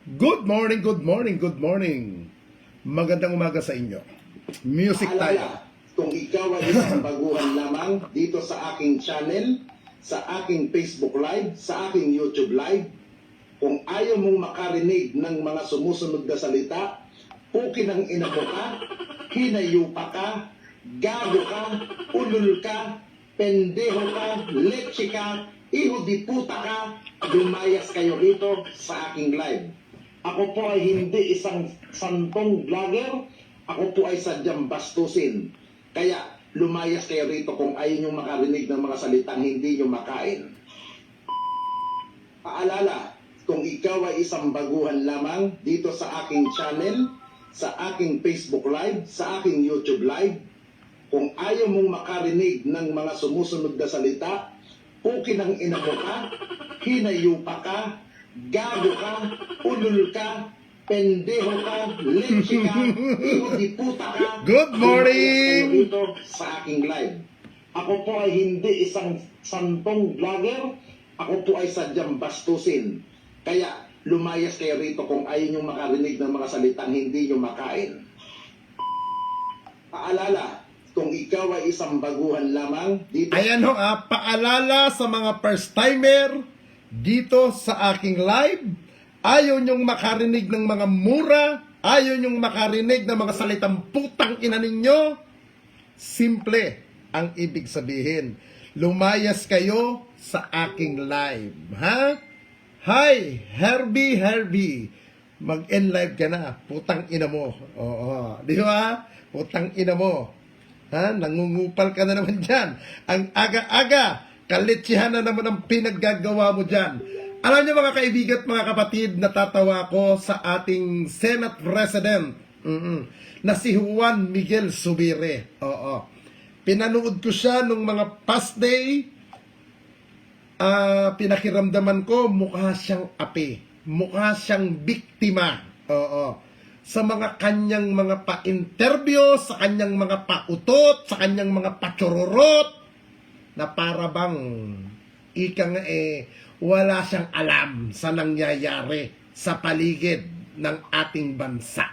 Good morning, good morning, good morning. Magandang umaga sa inyo. Music tayo. Kung ikaw ay isang baguhan lamang dito sa aking channel, sa aking Facebook Live, sa aking YouTube Live, kung ayaw mong makarinig ng mga sumusunod na salita, pukin ang ina mo ka, hinayupa ka, gago ka, ulul ka, pendeho ka, leche ka, iho di puta ka, lumayas kayo dito sa aking live. Ako po ay hindi isang santong vlogger, ako po ay sadyang bastusin. Kaya lumayas kayo rito kung ayaw nyo makarinig ng mga salitang hindi nyo makain. Paalala, kung ikaw ay isang baguhan lamang dito sa aking channel, sa aking Facebook Live, sa aking YouTube Live, kung ayaw mong makarinig ng mga sumusunod na salita, pukin ang ina mo ka, hinayupa ka, gago ka, ulul ka, pendeho ka, leche ka, iho di puta ka. Good morning! Dito sa aking live. Ako po ay hindi isang santong vlogger, ako po ay sadyang bastusin. Kaya lumayas kayo rito kung ayaw nyo makarinig ng mga salitang hindi nyo makain. Paalala, kung ikaw ay isang baguhan lamang dito. Ayan ho, paalala sa mga first timer dito sa aking live. Ayaw nyong makarinig ng mga mura, ayaw nyong makarinig ng mga salitang putang ina ninyo. Simple ang ibig sabihin. Lumayas kayo sa aking live, ha? Hi, Herbie. Mag-end live ka na. Putang ina mo. Oo. Di ba? Putang ina mo. Ha? Nangungupal ka na naman dyan. Ang aga-aga. Kalitsihan na naman ang pinaggagawa mo dyan. Alam niyo mga kaibigan at mga kapatid, natatawa ko sa ating Senate President na si Juan Miguel Zubiri. Oo. Pinanood ko siya nung mga past day. Pinakiramdaman ko, mukha siyang api. Mukha siyang biktima. Oo. Sa mga kanyang mga pa-interview, sa kanyang mga pautot, sa kanyang mga pachororot, na para bang ika nga wala siyang alam sa nangyayari sa paligid ng ating bansa.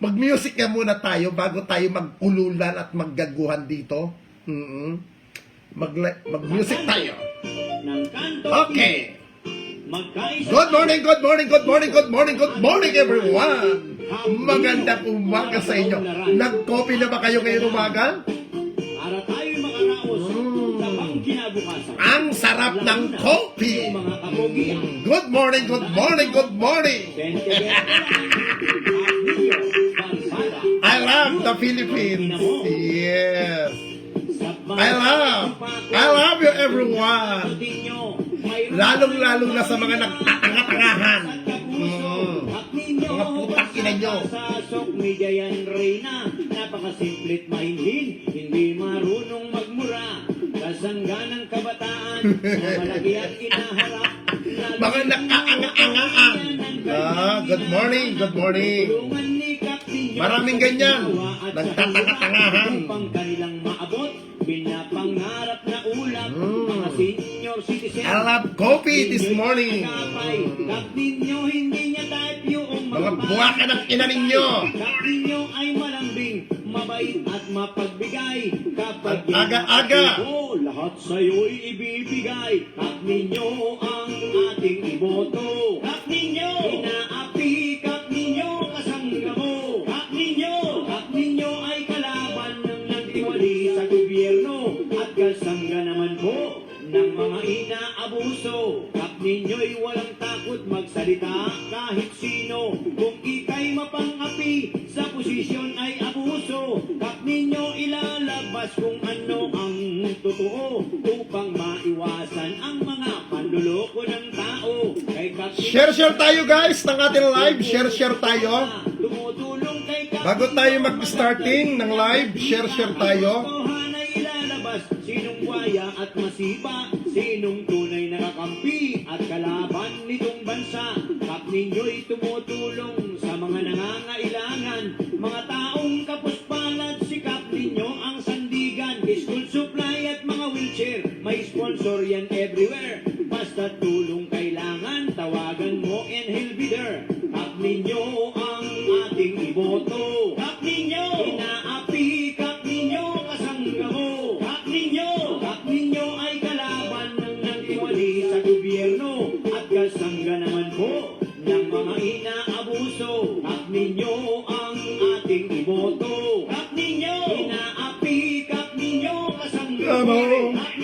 Mag-music nga muna tayo bago tayo mag-ululan at maggaguhan dito. Mag-music tayo. Okay. Good morning everyone. Magandang umaga sa inyo. Nag-coffee na ba kayo ngayong umaga? Para tayo'y makaraos sa pangkinabukasan. Ang sarap ng coffee. Good morning. I love the Philippines. Yes. I love you everyone. Lalong-lalong na sa mga nagtatanga-tangahan. Mga putang ina nyo. Media yan, Reyna. Napakasimpli't mahinhin. Hindi marunong magmura. Kasangganang kabataan na malaki at inaharap. Mga nakaanga-angaan. Good morning. Maraming ganyan. Nagtatanga-tangahan. Upang kanilang maabot, pinapangarap na ulap. Mga senior citizen. I love coffee this morning. Kap ninyo, hindi niya type yung Mga buwakan ng ina ninyo. Kap ninyo ay malambing, mabait at mapagbigay. Kapag Ang aga-aga. ko, lahat sa'yo'y ibibigay. Kap ninyo ang ating iboto. Kap ninyo, inaapi. Kap ninyo, kasangga mo. Kap ninyo ay kalaban ng nagtiwali sa gobyerno. At kasangga naman po ng mga inaabuso. Kap ninyo'y walang takot magsalita kahit sino. Kung ika'y mapangapi sa posisyon ay abuso. Kap ninyo ilalabas kung ano ang totoo upang maiwasan ang mga panluloko ng tao. Kay Kap ninyo, Share tayo guys ng ating live. Share tayo. tumutulong kay Kap Bago tayo mag-starting ng live, share tayo. Totohanan ay ilalabas sinong buwaya at masipa, sinong tunay na kakampi at kalaban nitong bansa. Kap ninyo'y tumutulong sa mga nangangailangan, mga taong kapuspalad. Si Kap ninyo ang sandigan, school supply at mga wheelchair, may sponsor yan everywhere. Basta tulong kailangan, tawagan mo and he'll be Sir, hak ninyo ang ating iboto. Hak ninyo, inaapi, hak ninyo kasanggamo. Hak ninyo ay kalaban ng nagtiwali sa gobyerno at kasangga naman po ng mga inaabuso. Hak ninyo ang ating iboto. Hak ninyo, inaapi, hak ninyo kasanggamo. Hak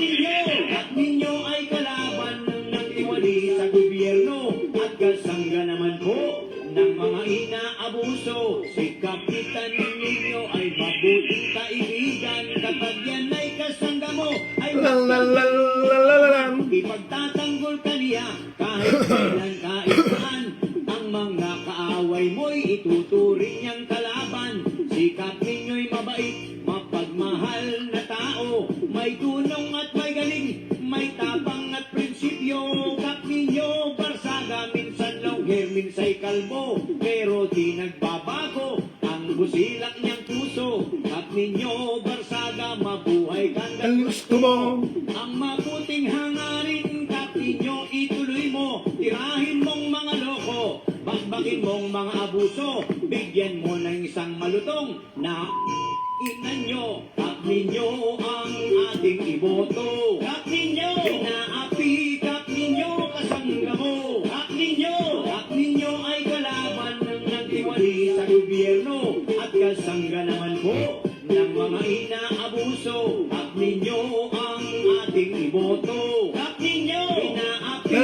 ninyo ay kalaban ng nagtiwali sa gobyerno at kasangga naman po ng mga inaabuso. Si Kapitan ninyo ay mabuting kaibigan, kapag yan ay kasangga mo ay ipagtatanggol ka niya kahit kailan kahit saan. Ang mga kaaway mo'y ituturing niyang kalaban. Sikap ninyo'y mabait, mapagmahal na tao, may tunong at may galing, may tapang at prinsipyo. Kap ninyo Barsaga, minsan long hair, minsa'y kalbo, pero di nagbabago ang busilak niyang puso. Kap ninyo Barsaga, mabuhay ganda Ang gusto mo. ang mabuting hangarin. Kap ninyo ituloy mo, tirahin mong mga loko, bakbakin mong mga abuso, bigyan mo ng isang malutong na ina nyo. Kap ninyo ang ating iboto. Kap ninyo, inaapi, kap ninyo kasanggamo. Kap ninyo ay kalaban ng nagtiwali sa gobyerno at kasangga naman po ng mga inaabuso. Kap ninyo ang ating iboto. Kap ninyo, inaapi,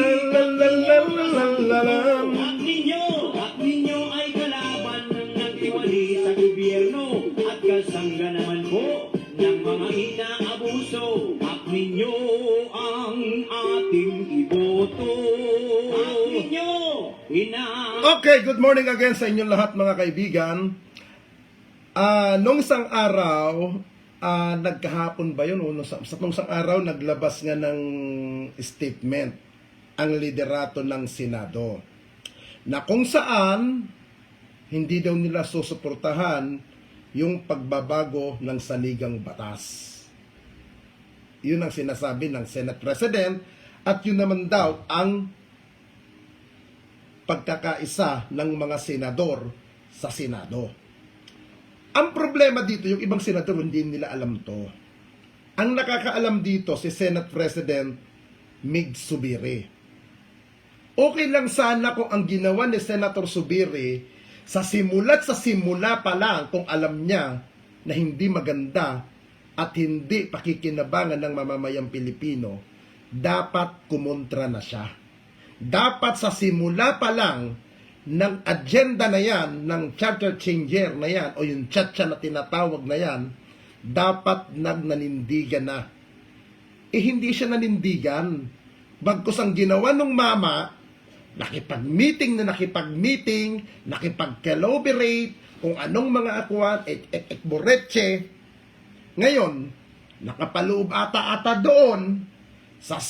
Hak ninyo ay kalaban ng nagtiwali sa gobyerno at kasangga naman po ng mga inaabuso. Hak ninyo ang ating iboto. Hak ninyo, Okay, good morning again sa inyong lahat mga kaibigan. Nung isang araw, nagkahapon ba yun? Nung isang araw, naglabas nga ng statement ang liderato ng Senado na kung saan hindi daw nila susuportahan yung pagbabago ng saligang batas. Yun ang sinasabi ng Senate President at yun naman daw ang pagkakaisa ng mga senador sa Senado. Ang problema dito, yung ibang senador hindi nila alam to. Ang nakakaalam dito si Senate President Mig Zubiri. Okay lang sana kung ang ginawa ni Senator Zubiri sa simula pa lang, kung alam niya na hindi maganda at hindi pakikinabangan ng mamamayang Pilipino, dapat kumontra na siya. Dapat sa simula pa lang ng agenda na yan, ng charter changer na yan, o yung chacha na tinatawag na yan, dapat nanindigan na. Hindi siya nanindigan. Bagkus ang ginawa ng mama, nakipag-meeting, nakipag-collaborate, kung anong mga akuan, ekboretche. Ngayon, nakapaloob ata doon, sa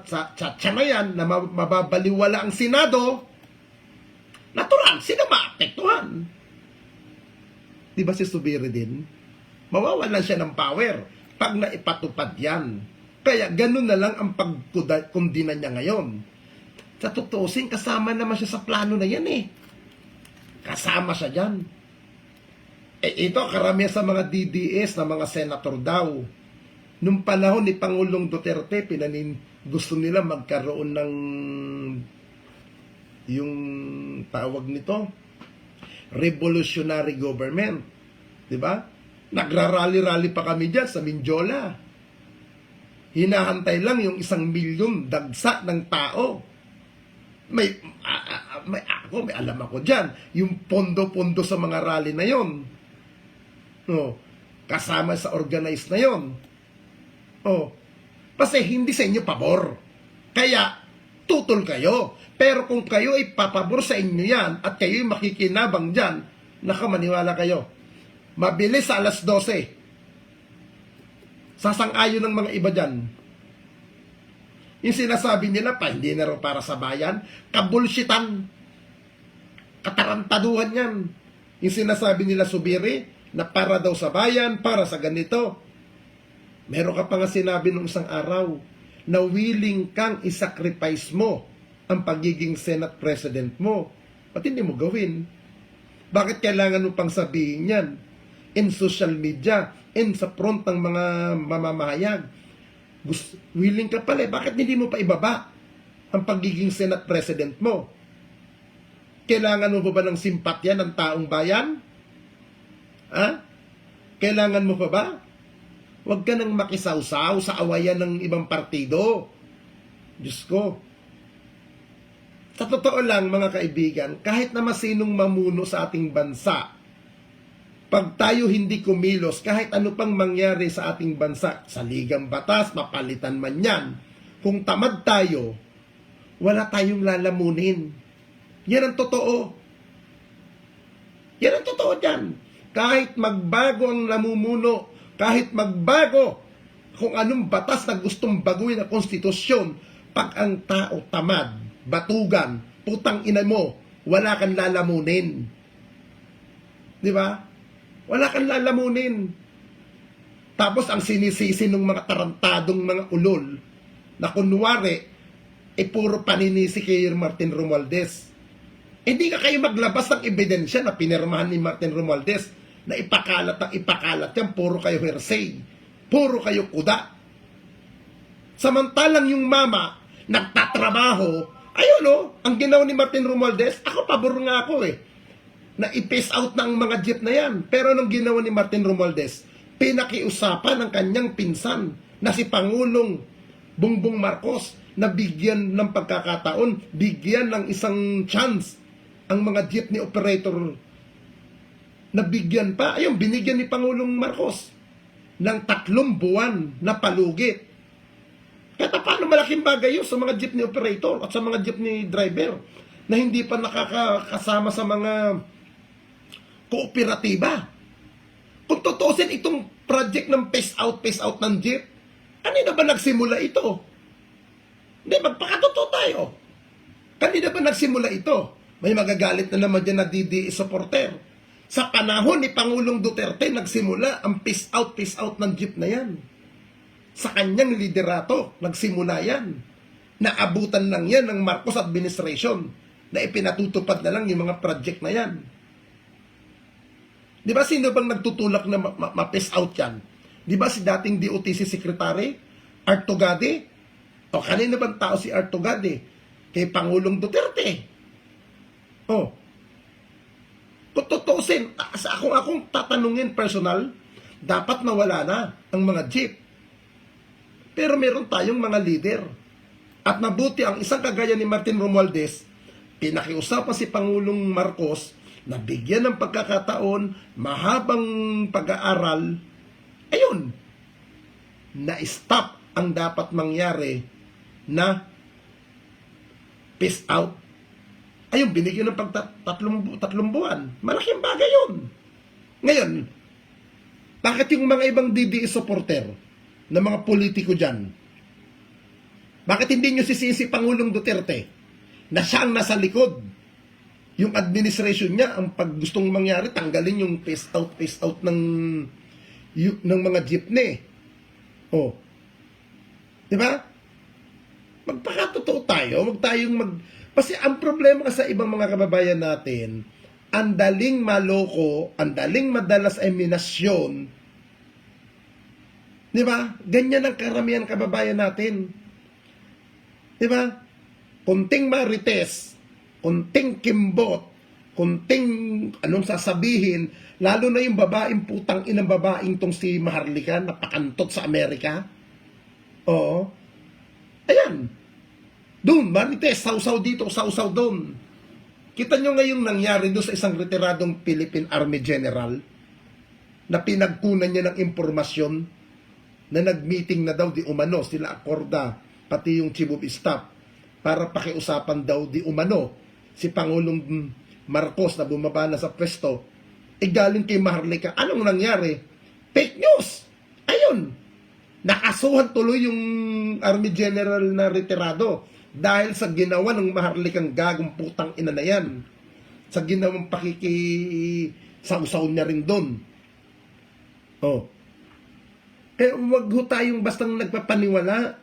chacha na yan, na mababaliwala ang Senado. Natural, sino maapektuhan? Di ba si Zubiri din? Mawawalan siya ng power pag naipatupad yan. Kaya ganun na lang ang pagkundina niya ngayon. Sa tutusin, kasama naman siya sa plano na yan eh. Kasama siya dyan. Ito, karamihan sa mga DDS na mga senator daw. Nung panahon ni Pangulong Duterte, gusto nila magkaroon ng yung tawag nito, revolutionary government. Diba? Nagrarally-rally pa kami dyan sa Mindiola. Hinahantay lang yung 1 milyon dagsa ng tao. May alam ako dyan. Yung pondo-pondo sa mga rally na yon. No, kasama sa organized na yon. Kasi hindi sa inyo pabor. Kaya, tutol kayo. Pero kung kayo ay papabor sa inyo yan, at kayo ay makikinabang dyan, nakamaniwala kayo. Mabilis sa alas 12. Sasang-ayon ng mga iba dyan. Yung sinasabi nila pa, hindi na raw para sa bayan, kabulshitan. Katarantaduhan yan. Yung sinasabi nila Zubiri, na para daw sa bayan, para sa ganito. Meron ka pa nga sinabi nung isang araw, na willing kang isacrifice mo ang pagiging Senate President mo? Ba't hindi mo gawin? Bakit kailangan mo pang sabihin yan? In social media, in sa front ng mga mamamahayag. Willing ka pala, bakit hindi mo pa ibaba ang pagiging Senate President mo? Kailangan mo ba ng simpatya ng taong bayan? Ha? Kailangan mo pa ba? Huwag ka nang makisawsaw sa awayan ng ibang partido. Diyos ko. Sa totoo lang, mga kaibigan, kahit na masinong mamuno sa ating bansa, pag tayo hindi kumilos, kahit ano pang mangyari sa ating bansa, sa ligang batas, mapalitan man yan, kung tamad tayo, wala tayong lalamunin. Yan ang totoo. Yan ang totoo dyan. Kahit magbago ang namumuno, kahit magbago kung anong batas na gustong baguhin na konstitusyon, pag ang tao tamad, batugan, putang ina mo, wala kang lalamunin. Di ba? Wala kang lalamunin. Tapos ang sinisisi ng mga tarantadong mga ulol na kunwari, puro paninisi kay Martin Romualdez. Hindi ka kayo maglabas ng ebidensya na pinirmahan ni Martin Romualdez na ipakalat yan, puro kayo hearsay, puro kayo kuda. Samantalang yung mama, nagtatrabaho, ayun o, ang ginawa ni Martin Romualdez, ako pabor nga ako na i-pace out ng mga jeep na yan. Pero nung ginawa ni Martin Romualdez, pinakiusapan ng kanyang pinsan na si Pangulong Bongbong Marcos na bigyan ng pagkakataon, bigyan ng isang chance ang mga jeepney operator. Nabigyan pa, ayun, binigyan ni Pangulong Marcos ng 3 buwan na palugit. Kaya paano malaking bagay yun sa mga jeepney operator at sa mga jeepney driver na hindi pa nakakasama sa mga kooperatiba. Kung tutusin itong project ng pace out ng jeep, kanina ba nagsimula ito? Hindi, magpakatotoo tayo. Kanina ba nagsimula ito? May magagalit na naman dyan na DDE supporter. Sa panahon ni Pangulong Duterte, nagsimula ang peace out ng jeep na yan. Sa kanyang liderato, nagsimula yan. Naabutan lang yan ng Marcos administration na ipinatutupad na lang yung mga project na yan. Di ba sino bang nagtutulak na ma-peace out yan? Di ba si dating DOTC Secretary, Art Tugade? O kanina bang tao si Art Tugade? Kay Pangulong Duterte. O, kung tutusin, akong tatanungin personal, dapat nawala na ang mga jeep. Pero meron tayong mga leader. At nabuti ang isang kagaya ni Martin Romualdez, pinakiusapan si Pangulong Marcos na bigyan ng pagkakataon, mahabang pag-aaral, ayun, na-stop ang dapat mangyari na peace out. Ayun, binigyan ng tatlong buwan. Malaking bagay yun. Ngayon, bakit yung mga ibang DDE supporter na mga politiko dyan, bakit hindi nyo sisisi Pangulong Duterte na siya ang nasa likod? Yung administration niya, ang pag gustong mangyari, tanggalin yung pace out ng mga jeepney. Oh. Diba? Magpakatotoo tayo, kasi ang problema sa ibang mga kababayan natin, ang daling maloko, ang daling madalas eminasyon. Di ba? Ganyan ang karamihan kababayan natin. Di ba? Kunting marites, kunting kimbot, kunting anong sasabihin, lalo na yung babaeng putang inang babaeng tong si Maharlika, napakantot sa Amerika. Oo. Ayan. Doon, marites, sausaw dito, sausaw doon. Kita nyo ngayong nangyari doon sa isang retiradong Philippine Army General na pinagkunan niya ng impormasyon na nag-meeting na daw di umano sila Acorda, pati yung Chief of Staff, para pakiusapan daw di umano si Pangulong Marcos na bumaba na sa pwesto, galing kay Maharlika. Anong nangyari? Fake news! Ayun! Nakasuhan tuloy yung Army General na retirado dahil sa ginawa ng Maharlikang gagong putang ina na yan. Sa ginawang pakikisawsaw niya rin doon. Oh. Kaya wag ho tayong bastang nagpapaniwala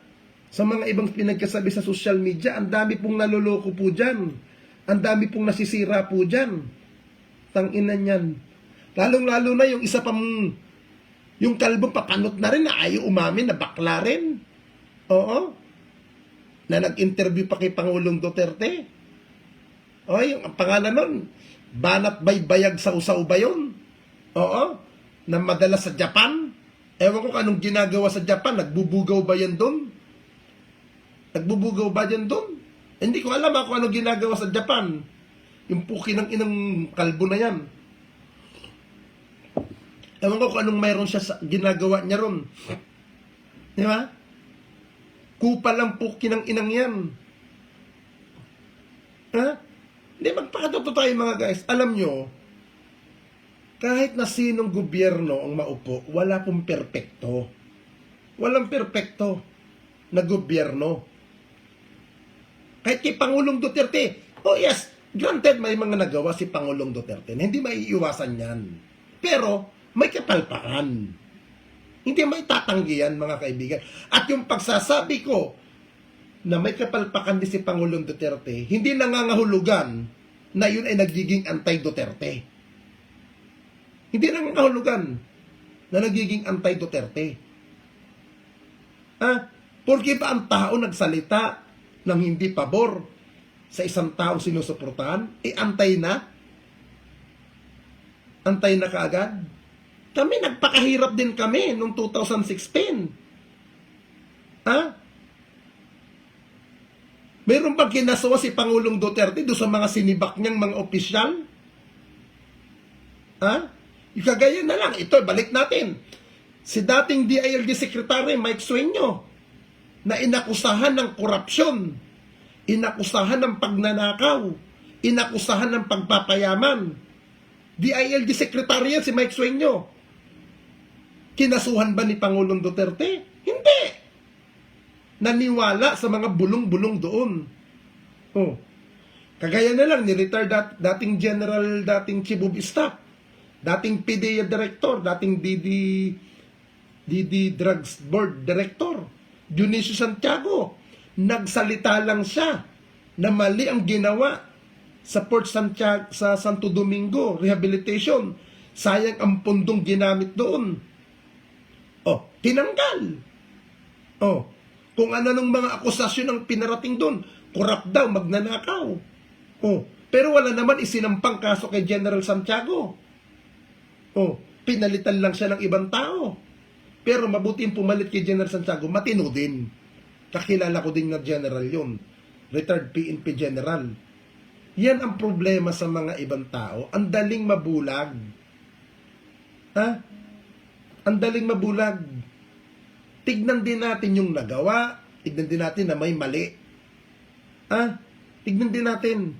Sa mga ibang pinagkasabi sa social media, ang dami pong naloloko po dyan. Ang dami pong nasisira po dyan. Tangina niyan. Lalong-lalo na yung isa pang, yung kalbong papanot na rin na ayaw umamin na bakla rin. Oo. Na nag-interview pa kay Pangulong Duterte. O, yung ang pangalan nun, Banat Baybayag sa Usaw ba yun? Oo. Na madala sa Japan. Ewan ko anong ginagawa sa Japan. Nagbubugaw ba yan doon? Nagbubugaw ba yan doon? Hindi ko alam ako anong ginagawa sa Japan. Yung puki ng inang kalbo na yan. Ewan ko kung anong mayroon siya sa ginagawa niya ron. Di ba? Kupal ang puki ng inang yan. Ha? Hindi, magpakatotoo tayo mga guys. Alam nyo, kahit na sinong gobyerno ang maupo, wala pong perpekto. Walang perpekto na gobyerno. Kahit kay Pangulong Duterte, oh yes, granted may mga nagawa si Pangulong Duterte na hindi maiiwasan yan. Pero, may kapalpakan. Hindi may tatanggi yan, mga kaibigan. At yung pagsasabi ko na may kapalpakan din si Pangulong Duterte, hindi nangangahulugan na yun ay nagiging anti-Duterte. Hindi nangangahulugan na nagiging anti-Duterte. Porque ba ang tao nagsalita ng hindi pabor sa isang taong sinusuportahan? Antay na? Antay na kaagad? Kami, nagpakahirap din kami noong 2016. Mayroon bang kinasuwa si Pangulong Duterte doon sa mga sinibak niyang mga opisyal? Yung kagaya na lang, ito, balik natin. Si dating DILG Secretary Mike Sueño, na inakusahan ng korupsyon, inakusahan ng pagnanakaw, inakusahan ng pagpapayaman. DILG Secretary yan si Mike Sueño. Kinasuhan ba ni Pangulong Duterte? Hindi. Naniwala sa mga bulong-bulong doon. Kagaya na lang, ni-retire dating General, dating Chief of Staff, dating PDEA Director, dating DD Drugs Board Director, Dionisio Santiago. Nagsalita lang siya na mali ang ginawa sa Port Santiago, sa Santo Domingo Rehabilitation. Sayang ang pundong ginamit doon. Tinanggal. Kung ano ng mga akusasyon ang pinarating doon, korap daw, magnanakaw. Pero wala naman isinampang kaso kay General Santiago. Pinalitan lang siya ng ibang tao. Pero mabuti yung pumalit kay General Santiago, matino din. Kakilala ko din na general yun. Retired PNP General. Yan ang problema sa mga ibang tao. Ang daling mabulag. Ang daling mabulag. Tignan din natin yung nagawa. Tignan din natin na may mali. Tignan din natin.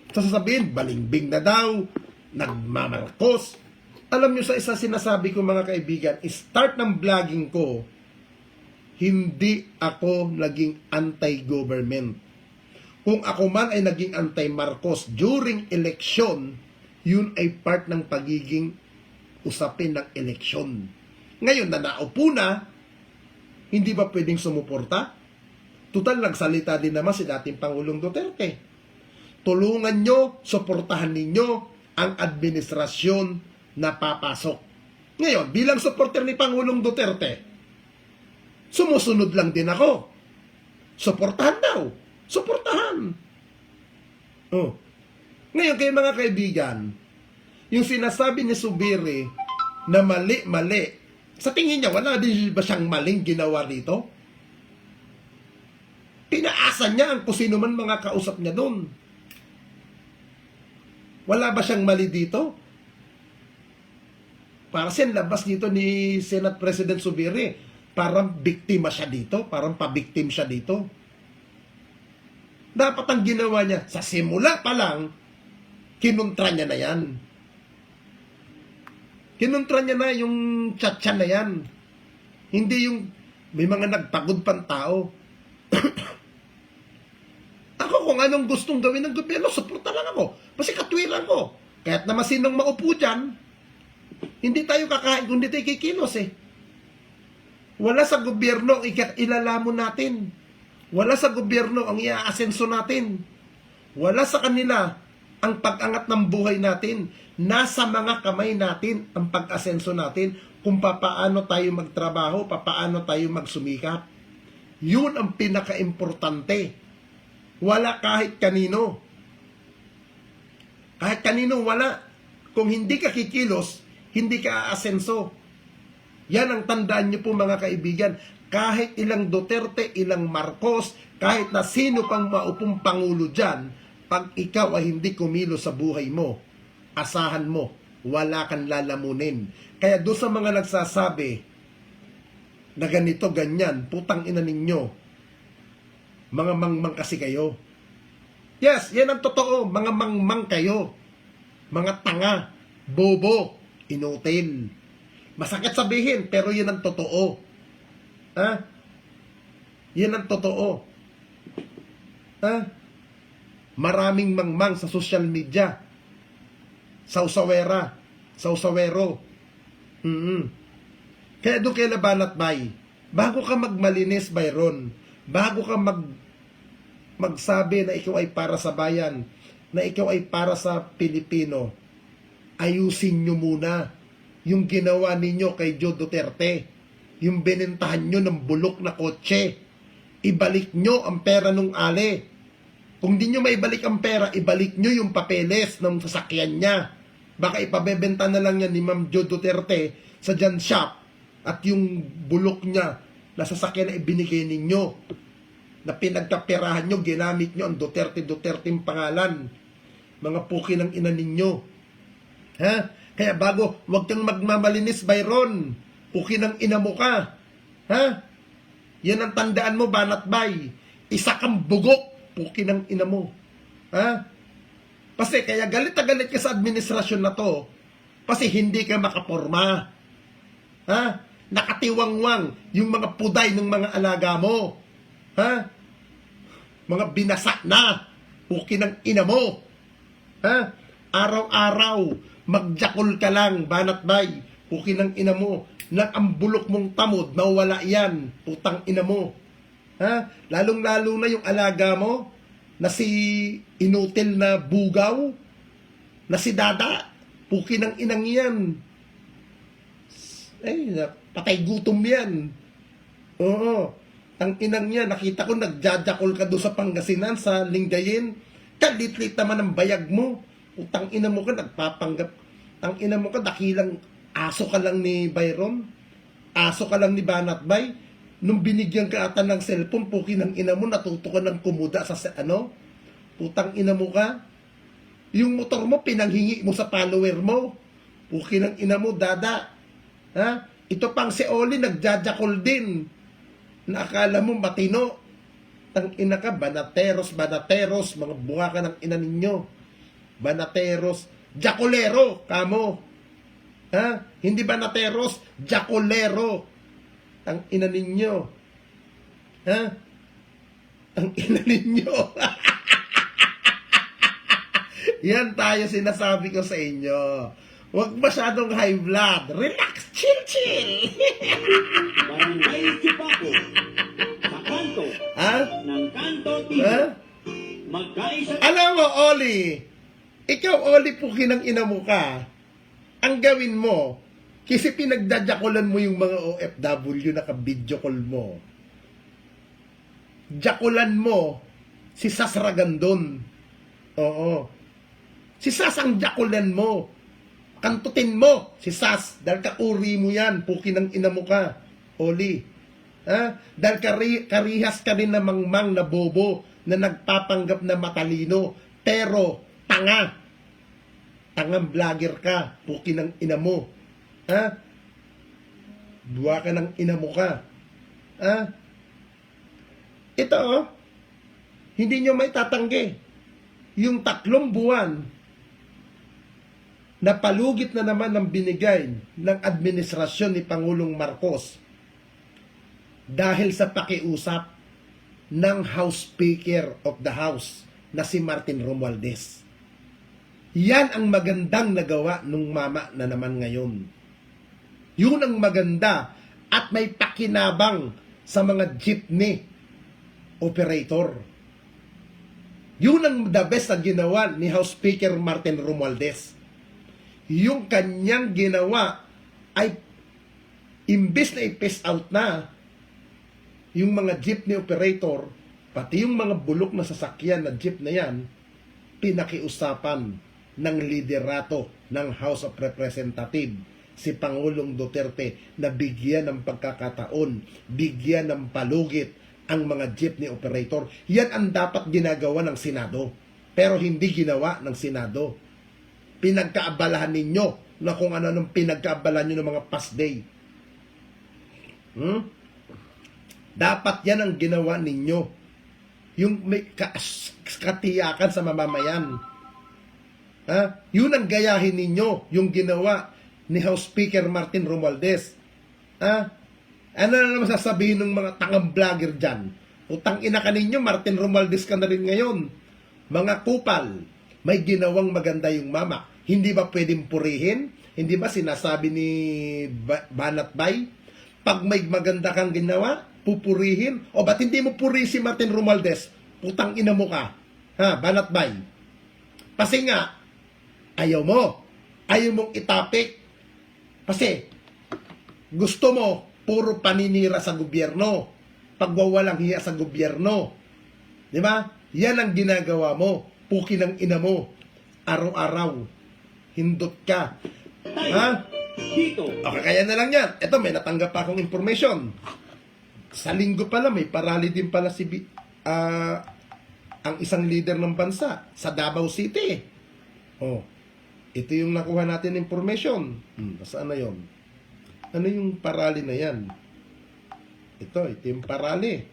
Sasabihin, balingbing na daw, nagmamalkos. Alam nyo, sa isa sinasabi ko mga kaibigan, start ng vlogging ko, hindi ako naging anti-government. Kung ako man ay naging anti-Marcos during election, yun ay part ng pagiging usapin ng eleksyon. Ngayon na naupo na, hindi ba pwedeng sumuporta? Tutal, nagsalita din naman si dating Pangulong Duterte. Tulungan nyo, suportahan ninyo ang administrasyon na papasok. Ngayon, bilang supporter ni Pangulong Duterte, sumusunod lang din ako. Suportahan daw. Suportahan. Ngayon, kayo mga kaibigan, yung sinasabi ni Zubiri na mali-mali, sa tingin niya, wala din ba siyang maling ginawa dito? Pinaasa niya ang kung sino man mga kausap niya doon. Wala ba siyang mali dito? Para siyang labas dito ni Senate President Zubiri, parang biktima siya dito, parang pabiktim siya dito. Dapat ang ginawa niya, sa simula pa lang, kinuntra niya na yan. Kinuntra niya na yung chat-chat na yan. Hindi yung may mga nagpagod pang tao. Ako kung anong gustong gawin ng gobyerno, suporta lang ako. Kasi katwiran ko. Kahit naman sinong maupo dyan, hindi tayo kakain kung hindi tayo kikilos eh. Wala sa gobyerno ang ilalamon natin. Wala sa gobyerno ang iaasenso natin. Wala sa kanila ang pag-angat ng buhay natin. Nasa mga kamay natin ang pag-asenso natin kung papaano tayo magtrabaho, papaano tayo magsumikap. Yun ang pinaka-importante. Wala kahit kanino. Kahit kanino wala. Kung hindi ka kikilos, hindi ka aasenso. Yan ang tandaan niyo po mga kaibigan. Kahit ilang Duterte, ilang Marcos, kahit na sino pang maupong pangulo dyan, pag ikaw ay hindi kumilos sa buhay mo, asahan mo, wala kang lalamunin. Kaya doon sa mga nagsasabi na ganito, ganyan, putang ina ninyo, mga mangmang kasi kayo. Yes, yan ang totoo, mga mangmang kayo. Mga tanga, bobo, inutil. Masakit sabihin, pero yan ang totoo. Ha? Yan ang totoo. Ha? Maraming mangmang sa social media. Sausawera. Sausawero. Kaya doon kay Labanat Bay, bago ka magmalinis, Byron, bago ka magsabi na ikaw ay para sa bayan, na ikaw ay para sa Pilipino, ayusin nyo muna yung ginawa ninyo kay Joe Duterte, yung binentahan nyo ng bulok na kotse. Ibalik nyo ang pera nung ale. Kung di nyo maibalik ang pera, ibalik nyo yung papeles ng sasakyan niya. Baka ipabebenta na lang yan ni Ma'am Joe Duterte sa Jan Shop at yung bulok niya na sasakyan na ibinigay ninyo, na pinagkaperahan nyo, ginamit nyo ang Duterte yung pangalan. Mga puki ng ina ninyo. Ha? Kaya bago, huwag kang magmamalinis, Byron. Puki ng ina mo ka. Ha? Yan ang tandaan mo, Banat Bay. Isa kang bugok, puki ng ina mo. Ha? Kasi kaya galit na galit ka sa administrasyon na to, kasi hindi ka makaporma. Ha? Nakatiwangwang yung mga puday ng mga alaga mo. Ha? Mga binasa na, puki ng ina mo. Ha? Araw-araw, magjakol ka lang, Banat Bay, puki ng ina mo. Nang ang bulok mong tamod, nawala yan, putang ina mo. Ha? Lalong-lalo na yung alaga mo, na si inutil na bugaw, na si Dada, puki ng inang yan. Ay, patay gutom yan. Oo. Ang inang niya, nakita ko nagjajakol ka doon sa Pangasinan, sa Lingayen. Kalit-lit naman ang bayag mo. Utang ina mo ka, nagpapanggap. Ang ina mo ka, dakilang aso ka lang ni Byron. Aso ka lang ni Banat Bay. Nung binigyan ka ata ng cellphone, puki ng ina mo, natuto ka ng kumuda sa ano. Utang ina mo ka. Yung motor mo, pinanghingi mo sa follower mo. Puki ng ina mo, Dada. Ha? Ito pang si Oli, nagjajakol din. Na akala mo matino. Tang ina ka, banateros, mga bunga ka ng ina ninyo. Banateros, jacolero, kamo. Ha? Hindi banateros, jacolero. Tang ina ninyo. Ha? Tang ina ninyo. Yan tayo sinasabi ko sa inyo. Huwag masyadong high blood. Relax, chill. Barangay Chupaco, sa kanto Ha? ng Kanto TV. Ha? Magkaisa Alam mo, Oli, ikaw, Oli, puki ng ina mo ka. Ang gawin mo, kasi pinagdadyakulan mo yung mga OFW na ka-video call mo. Jakulan mo si Sas Ragandon. Oo. Si Sas ang jakulan mo. Kantutin mo si Sas. Dahil kauri mo yan, puki ng ina mo ka, Oli. Ha? Dahil karihas ka rin na mangmang na bobo na nagpapanggap na matalino. Pero, tanga. Tangang vlogger ka, puki ng ina mo. Ha? Buwa ka ng ina mo ka. Ha? Ito, hindi nyo may tatanggi. Yung 3 buwan, napalugit na naman ng binigay ng administrasyon ni Pangulong Marcos dahil sa pakiusap ng House Speaker of the House na si Martin Romualdez. Yan ang magandang nagawa nung mama na naman ngayon. Yun ang maganda at may pakinabang sa mga jeepney operator. Yun ang the best na ginawa ni House Speaker Martin Romualdez. Yung kanyang ginawa ay imbes na i-pass out na yung mga jeepney operator, pati yung mga bulok na sasakyan na jeep na yan, pinakiusapan ng liderato ng House of Representatives si Pangulong Duterte na bigyan ng pagkakataon, bigyan ng palugit ang mga jeepney operator. Yan ang dapat ginagawa ng Senado. Pero hindi ginawa ng Senado. Pinagkaabalahan ninyo na kung ano nung pinagkaabalahan nyo ng mga past day. Dapat yan ang ginawa ninyo. Yung may katiyakan sa mamamayan. Yun ang gayahin ninyo, yung ginawa ni House Speaker Martin Romualdez. Ano na naman sasabihin ng mga tangang vlogger dyan? Utang ina ka ninyo, Martin Romualdez ka na rin ngayon. Mga kupal, may ginawang maganda yung mama. Hindi ba pwedeng purihin? Hindi ba sinasabi ni Banat Bay? Pag may maganda kang ginawa, pupurihin? O ba't hindi mo puri si Martin Romualdez? Utang ina mo ka. Banat Bay? Kasi nga, ayaw mo. Ayaw mong itapik. Kasi, gusto mo, puro paninira sa gobyerno. Pagwawalang hiya sa gobyerno. Di ba? Yan ang ginagawa mo. Puki ng ina mo. Araw-araw. Hindot ka. Dito. Okay, kaya na lang yan. Ito, may natanggap pa akong information. Sa linggo pala, may parali din pala si ang isang leader ng bansa sa Davao City. Ito yung nakuha natin information. Saan na yun? Ano yung parali na yan? Ito yung parali.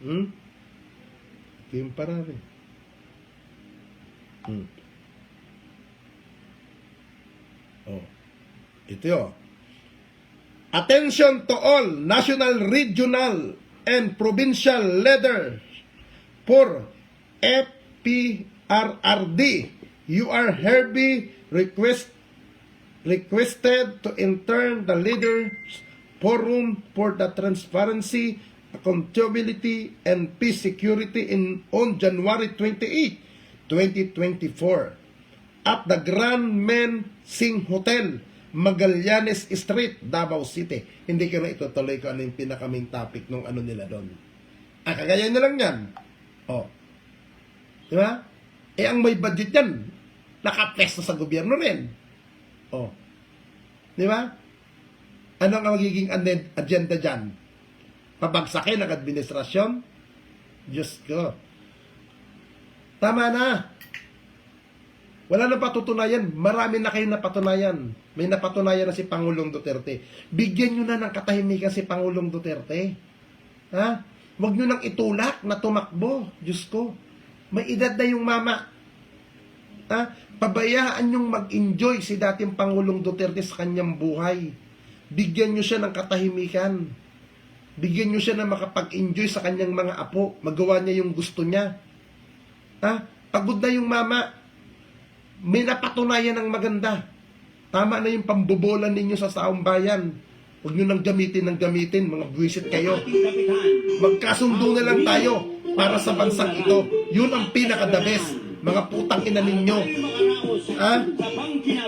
Ito yung parali. Ito yun. Attention to all national, regional, and provincial leaders for FPRRD. You are hereby requested to enter the Leaders Forum for the Transparency, Accountability, and Peace Security on January 28, 2024 at the Grand Men Sing Hotel, Magallanes Street, Davao City. Hindi ko na itutuloy ko ano yung pinaka-main topic nung ano nila doon. Kagaya na lang yan. Di ba? Ang may budget yan, nakapesto sa gobyerno rin. Di ba? Ano ang magiging agenda dyan? Pabagsakin ang administrasyon? Diyos ko. Tama na. Wala na patutunayan. Marami na kayong napatunayan. May napatunayan na si Pangulong Duterte. Bigyan nyo na ng katahimikan si Pangulong Duterte. Huwag nyo nang itulak na tumakbo. Diyos ko. May edad na yung mama. Pabayaan nyong mag-enjoy si dating Pangulong Duterte sa kanyang buhay. Bigyan nyo siya ng katahimikan. Bigyan nyo siya na makapag-enjoy sa kanyang mga apo. Magawa niya yung gusto niya. Pagod na yung mama. May napatunayan ng maganda. Tama na yung pambobolan ninyo sa saong bayan. Huwag nyo nang gamitin, mga buwisit kayo. Magkasundo na lang tayo para sa bansang ito. Yun ang pinaka-the best. Mga putang ina ninyo.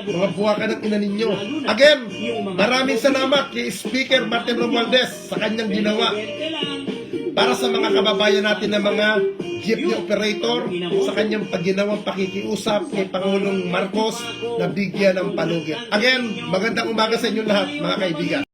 Mga buwakan ng ina ninyo. Again, maraming salamat kay Speaker Martin Romualdez sa kanyang ginawa. Para sa mga kababayan natin na mga jeepney operator, sa kanyang pagginawang pakikiusap kay Pangulong Marcos na bigyan ng palugit. Again, magandang umaga sa inyo lahat, mga kaibigan.